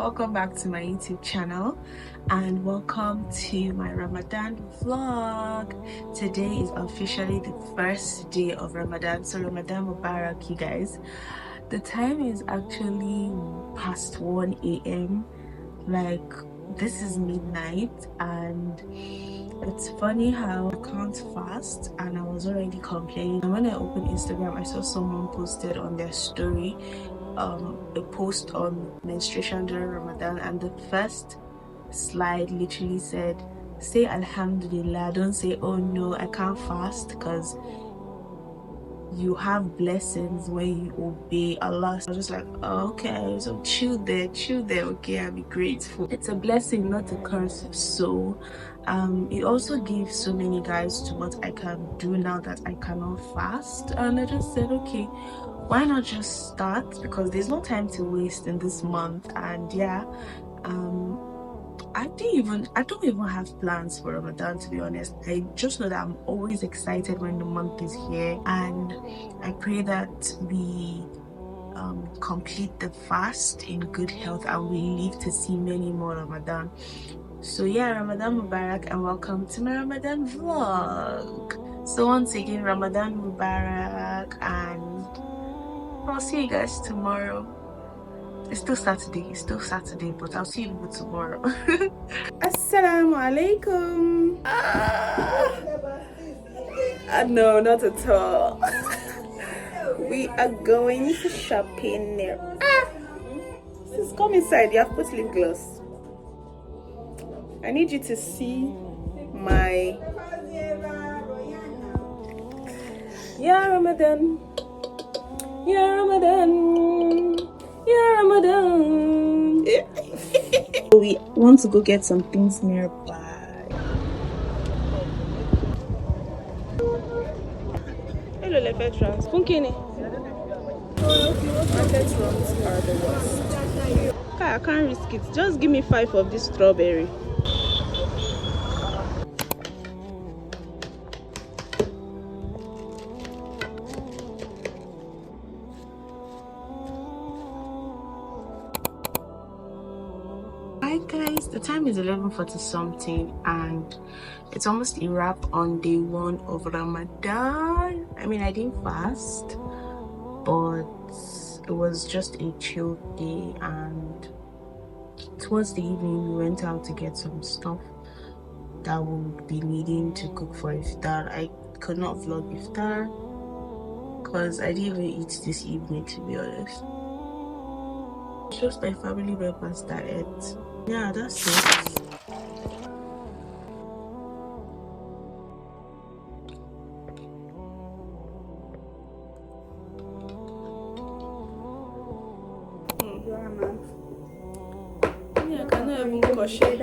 welcome back to my YouTube channel and welcome to my Ramadan vlog. Today is officially the first day of Ramadan, so Ramadan Mubarak, you guys. The time is actually past 1 a.m. like this is midnight, and it's funny how I can't fast and I was already complaining. And when I opened Instagram, I saw someone posted on their story a post on menstruation during Ramadan, and the first slide literally said, say Alhamdulilah, don't say oh no I can't fast, because you have blessings when you obey Allah. So I was just like, oh, okay, so chill there, okay, I'll be grateful. It's a blessing, not a curse. So it also gives so many guys to what I can do now that I cannot fast, and I just said, okay, why not just start, because there's no time to waste in this month. And yeah, I don't even have plans for Ramadan, to be honest. I just know that I'm always excited when the month is here, and I pray that we complete the fast in good health and we live to see many more Ramadan. So yeah, Ramadan Mubarak and welcome to my Ramadan vlog. So once again, Ramadan Mubarak, and I'll see you guys tomorrow. It's still Saturday, but I'll see you tomorrow. Assalamu alaikum. No, not at all. We are going shopping now. Sis, come inside. You have put lip gloss. I need you to see my Ramadan. Ramadan. We want to go get some things nearby. Hello, Lepetrans. Funkini. Lepetrans are the worst. Okay, I can't risk it. Just give me 5 of this strawberry. Hi guys, the time is 11:40 something and it's almost a wrap on day 1 of Ramadan. I mean, I didn't fast, but it was just a chill day, and towards the evening we went out to get some stuff that we would be needing to cook for iftar. I could not vlog iftar because I didn't even eat this evening, to be honest. Just my family members that ate. Yeah, that's it. Yeah, I cannot even wash it.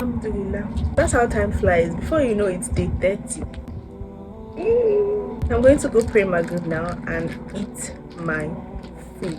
Alhamdulilah. That's how time flies. Before you know, it's day 30. I'm going to go pray Maghrib now and eat my food.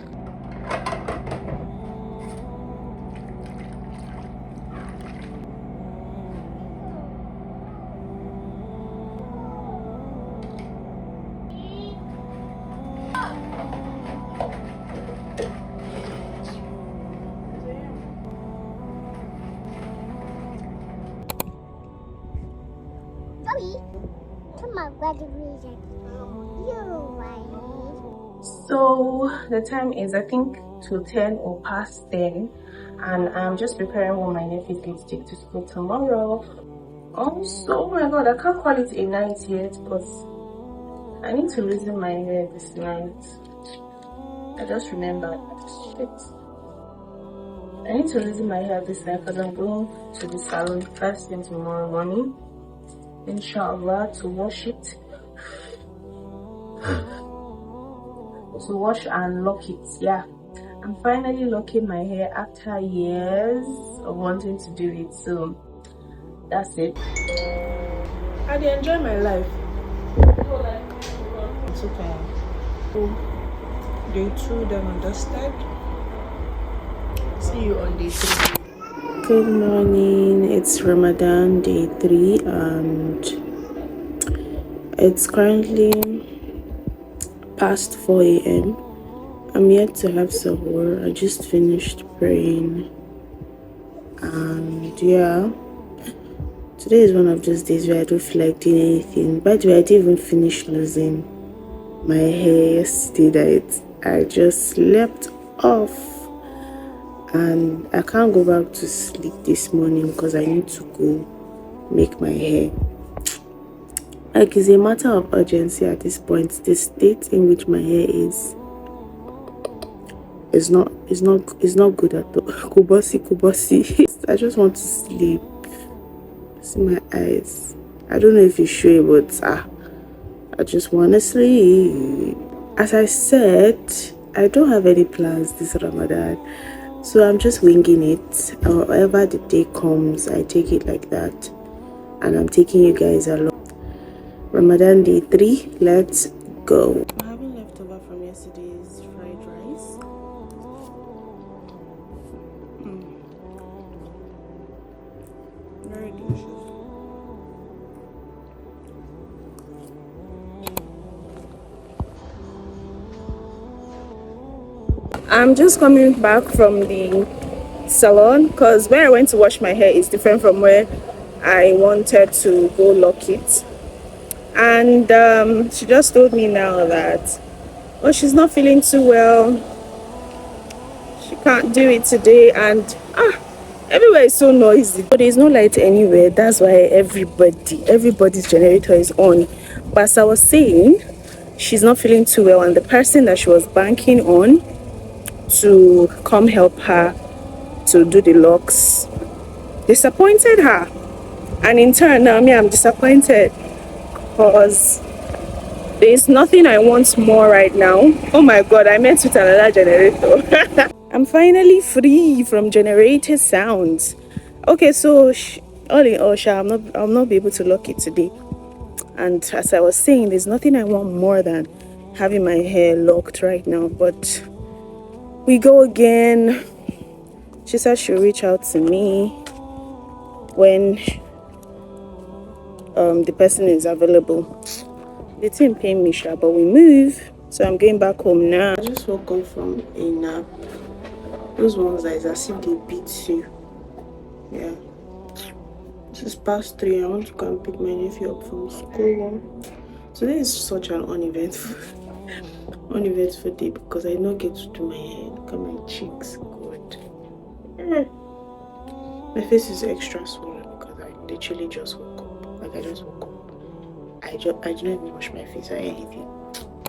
So the time is, I think, till 10 or past 10, and I'm just preparing what my nephew is going to take to school tomorrow. Also, oh my god, I can't call it a night yet, but I need to reason my hair this night. I just remembered. Shit. I need to reason my hair this night because I'm going to the salon first thing tomorrow morning, inshallah, to wash it. To wash and lock it. Yeah, I'm finally locking my hair after years of wanting to do it, so that's it. I enjoy my life. It's okay. Day 2 done and dusted. See you on day 3. Good morning, it's Ramadan day 3 and it's currently past 4 a.m. I'm yet to have sahur. I just finished praying and yeah, today is one of those days where I don't feel like doing anything. By the way, I didn't even finish losing my hair yesterday night. I just slept off and I can't go back to sleep this morning because I need to go make my hair. Like, it's a matter of urgency at this point. The state in which my hair is not good at all. Kubosi. I just want to sleep. See my eyes. I don't know if it's showing, but I just want to sleep. As I said, I don't have any plans this Ramadan, so I'm just winging it. However the day comes, I take it like that, and I'm taking you guys along. Ramadan day 3, let's go. I'm having leftover from yesterday's fried rice. Very delicious. I'm just coming back from the salon because where I went to wash my hair is different from where I wanted to go lock it. And she just told me now that, oh, she's not feeling too well. She can't do it today, and everywhere is so noisy. But there's no light anywhere. That's why everybody's generator is on. But as I was saying, she's not feeling too well, and the person that she was banking on to come help her to do the locks disappointed her, and in turn now I'm disappointed because there's nothing I want more right now. Oh my god, I met with another generator. I'm finally free from generator sounds. Okay, so all in all, I'll not be able to lock it today. And as I was saying, there's nothing I want more than having my hair locked right now. But we go again. She said she'll reach out to me when the person is available. The team pay me, but we move. So I'm going back home now. I just woke up from a nap. Those ones that is as if they beat you. Yeah. This is past 3. I want to go and pick my nephew up from school. Today is such an uneventful day because I don't get to do my hair. Look at my cheeks. Good. My face is extra swollen because I literally just woke up. Like, I just woke up. I didn't even wash my face or anything.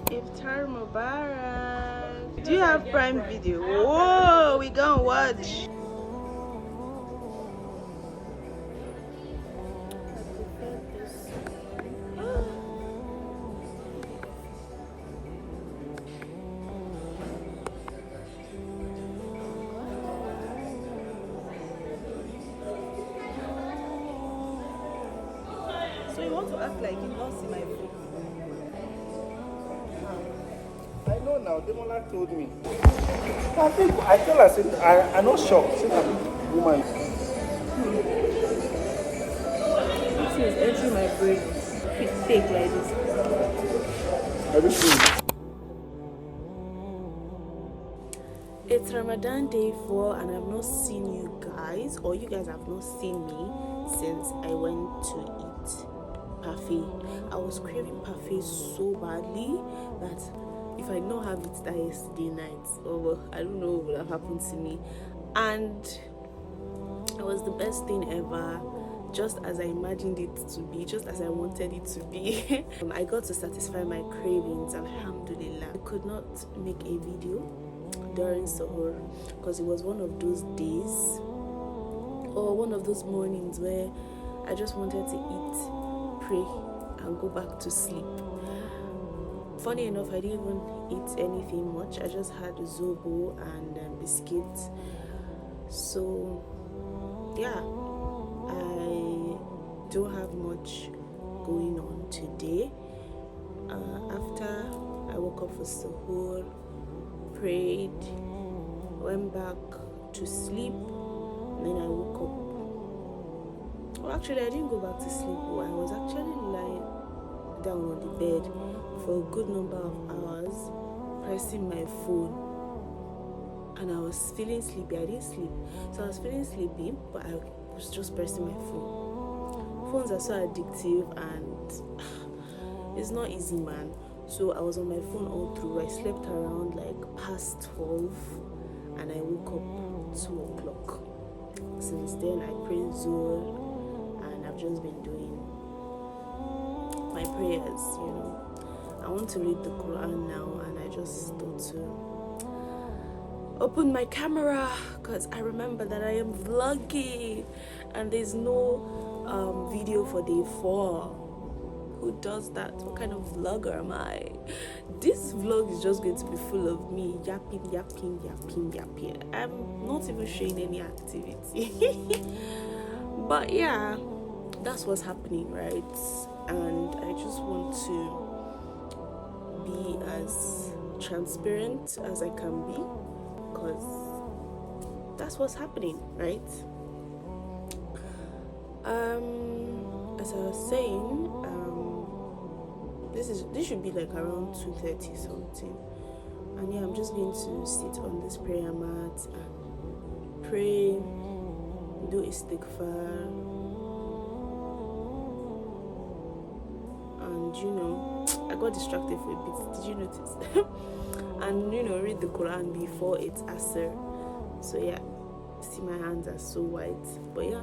Iftar Mubarak. Do you have Prime Video? Whoa, we gonna watch. So you want to act like you don't see my face? I know now, Demola told me. I tell her, I'm not shocked. Say that woman. This is entering my brain. It's fake like this. Everything. It's Ramadan day 4 and I've not seen you guys, or you guys have not seen me since I went to eat parfait. I was craving parfait so badly that if I not have it that yesterday night, I don't know what would have happened to me. And it was the best thing ever, just as I imagined it to be, just as I wanted it to be. I got to satisfy my cravings, Alhamdulilah. I could not make a video during sahur because it was one of those days or one of those mornings where I just wanted to eat, pray and go back to sleep. Funny enough, I didn't even eat anything much. I just had zobo and biscuits. So yeah, I don't have much going on today. After I woke up for sahur, prayed, went back to sleep, and then I woke up. Well, actually, I didn't go back to sleep. I was actually lying down on the bed for a good number of hours, pressing my phone, and I was feeling sleepy. I didn't sleep, so I was feeling sleepy, but I was just pressing my phone. Phones are so addictive, and it's not easy, man. So I was on my phone all through. I slept around like past 12, and I woke up 2 o'clock. Since then, I prayed Zuhr, and I've just been doing my prayers, I want to read the Quran now, and I just thought to open my camera because I remember that I am vlogging and there's no video for day 4. Who does that? What kind of vlogger am I? This vlog is just going to be full of me yapping. I'm not even showing any activity. But yeah, that's what's happening, right? And I just want to be as transparent as I can be, because that's what's happening, right? As I was saying, this should be like around 2:30 something, and yeah, I'm just going to sit on this prayer mat and pray, do istighfar, and I got distracted for a bit. Did you notice? And read the Quran before it's Asr. So yeah, see, my hands are so white. But yeah,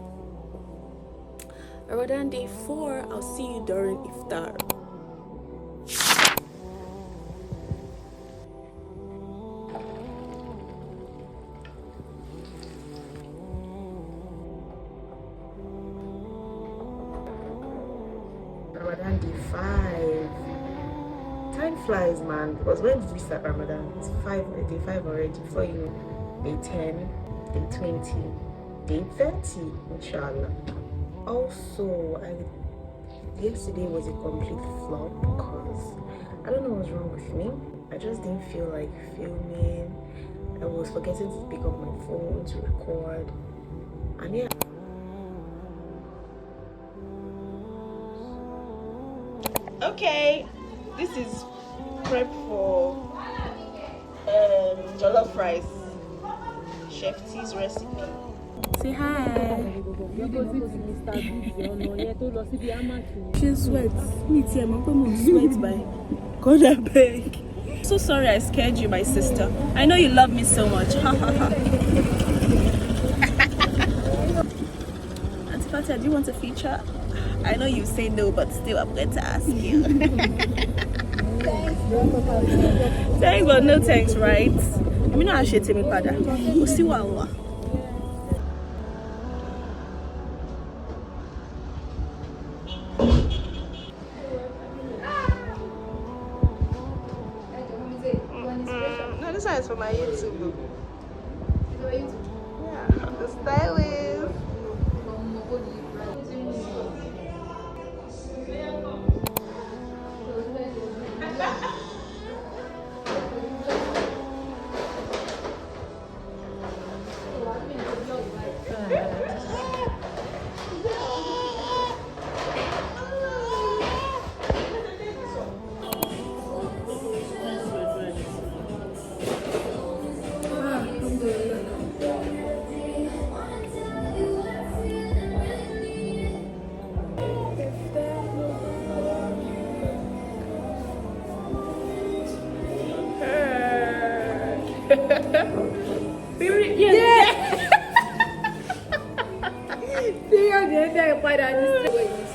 Ramadan day 4. I'll see you during iftar. Ramadan day 5. Time flies, man, because when did we start Ramadan? It's day 5 already. Before you know, day 10, day 20, day 30, inshallah. Also, yesterday was a complete flop because I don't know what's wrong with me. I just didn't feel like filming. I was forgetting to pick up my phone to record, and yeah. Okay, this is prep for jollof rice. Chef T's recipe. Say hi. She sweats. Me too. I'm going to sweat by God, I beg. So sorry I scared you, my sister. I know you love me so much. Auntie Fatia, do you want a feature? I know you say no, but still I'm going to ask you. Thanks, but no thanks, right? I mean, I should tell me, Pada. We'll see what. No, this one is for my YouTube. Yeah, the stylist.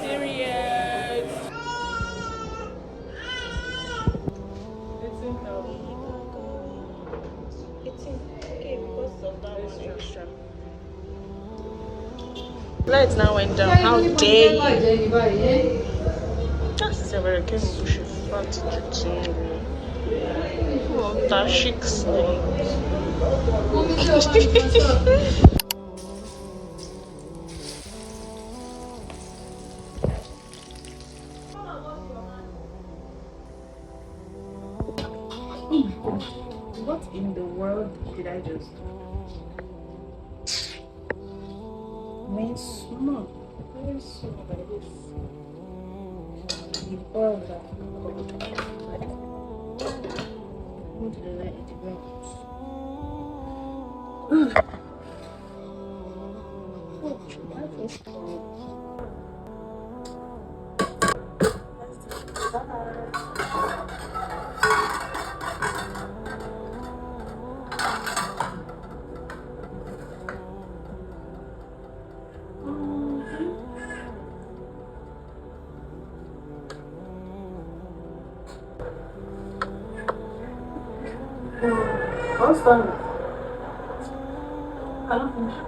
Serious. Okay, because of that one extra. Lights now went down. How dare you? That's a very careful shift. Oh, that chic slave. What in the Very small. Very small like this. The oil that Alhamdulillah, it works. Oh, that is strong. What's done? I don't finish.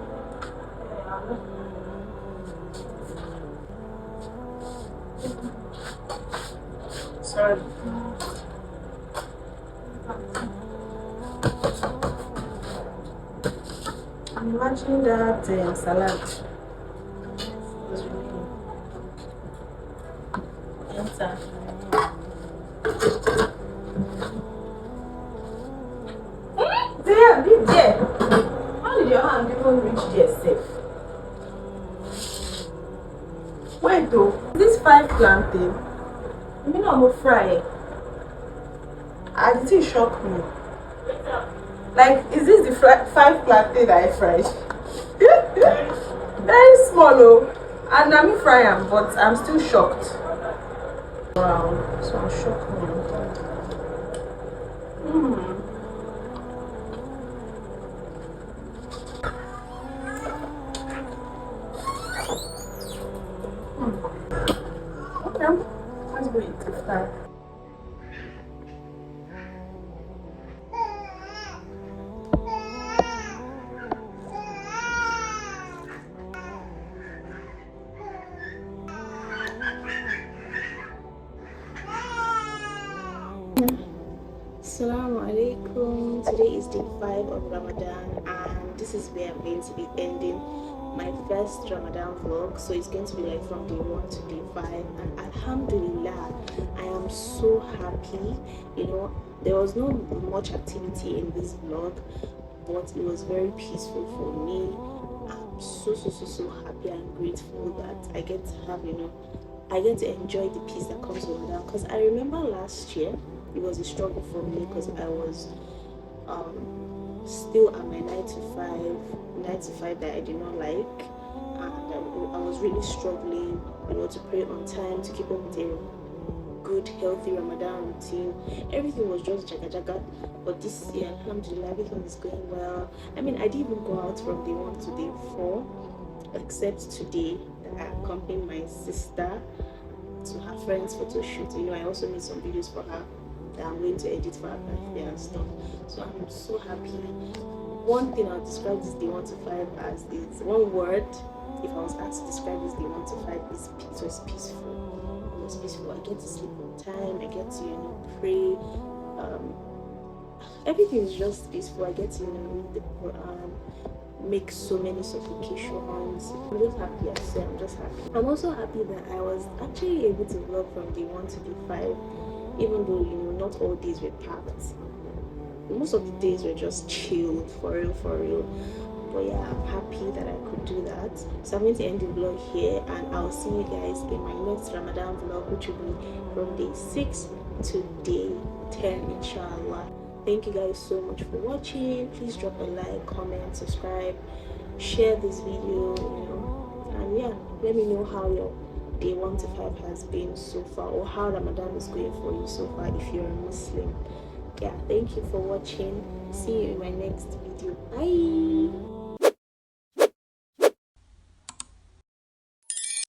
Sorry. I'm imagining that salad was really enter. There, be there. How did your hand even reach there safe? Wait though, this 5 plantain, you mean I'm gonna fry it? And the thing shocked me. Like, is this the 5 plantain that I fried? Very small though. And I'm fry am, but I'm still shocked. Wow, so I'm shocked now. Okay, let's go eat iftar. Assalamu alaikum. Today is day 5 of Ramadan, and this is where I'm going to be ending my first Ramadan vlog. So it's going to be like from day 1 to day 5, and Alhamdulillah, I am so happy. You know, there was no much activity in this vlog, but it was very peaceful for me. I'm so happy and grateful that I get to have, I get to enjoy the peace that comes with Ramadan. Because I remember last year it was a struggle for me because I was still at my 9 to 5 that I did not like, and I was really struggling, to pray on time, to keep up with a good, healthy Ramadan routine. Everything was just jaga jaga. But this year, Alhamdulillah, everything is going well. I mean, I didn't even go out from day 1 to day 4, except today that I accompanied my sister to her friend's photo shoot. I also made some videos for her that I'm going to edit for her birthday and stuff. So I'm so happy. One thing I'll describe this day 1 to 5 as is one word. If I was asked to describe this day 1 to 5, is peace. It was peaceful. It was peaceful. I get to sleep on time. I get to pray. Everything is just peaceful. I get to read the Quran, make so many supplications. I'm just happy. I say I'm just happy. I'm also happy that I was actually able to vlog from day 1 to day 5, even though not all days were packed. Most of the days were just chilled, for real. But yeah, I'm happy that I could do that. So I'm going to end the vlog here, and I'll see you guys in my next Ramadan vlog, which will be from day 6 to day 10, inshallah. Thank you guys so much for watching. Please drop a like, comment, subscribe, share this video, and yeah, let me know how your day 1 to 5 has been so far, or how Ramadan is going for you so far if you're a Muslim. Yeah, thank you for watching. See you in my next video. Bye.